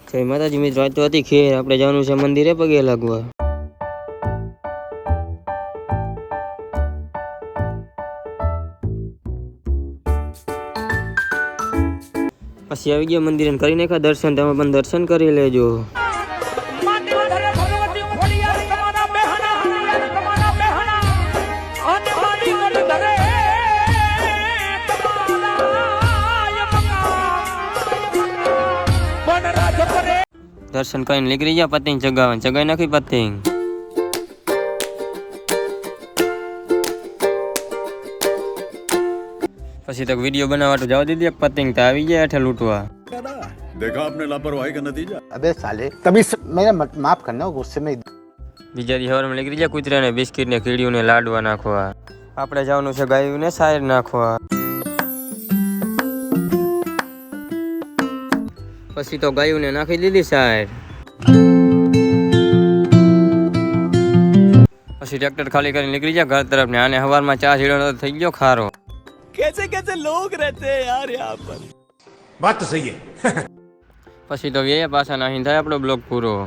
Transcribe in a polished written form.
જય માતાજી મિત્રો, આજ તો હતી ખેર, આપણે જવાનું છે મંદિરે પગે લાગવા. પછી આવી ગયા મંદિરે કરી નાખ્યા દર્શન. તમે પણ દર્શન કરી લેજો. દર્શન કરીને નીકળી ગયા પતંગ ચગાવવા. ચગાવી નાખી પતંગ. પછી તો વિડીયો બનાવવા જવા દીધી. પતંગ તો આવી ગયા હેઠે લૂંટવા. देखा आपने लापरवाही का नतीजा. अबे साले तभी मेरा माफ करना गुस्से में. બીજા દી સવારમાં નીકળી ગયા કૂતરાને બિસ્કિટ ને કીડીયું ને લાડવા નાખવા. આપણે જવાનું છે ગાયું ને સાયર નાખવા. પછી તો ગાયું ને નાખી દીધી સાયર. પછી ટ્રેક્ટર ખાલી કરીને નીકળી ગયા ઘર તરફ ને. આને હવારમાં ચા છેડો થઈ ગયો ખારો. कैसे कैसे लोग रहते हैं यार यहाँ पर. बात तो सही है. પછી તો પાછા નાહી થાય આપણો બ્લોગ પૂરો.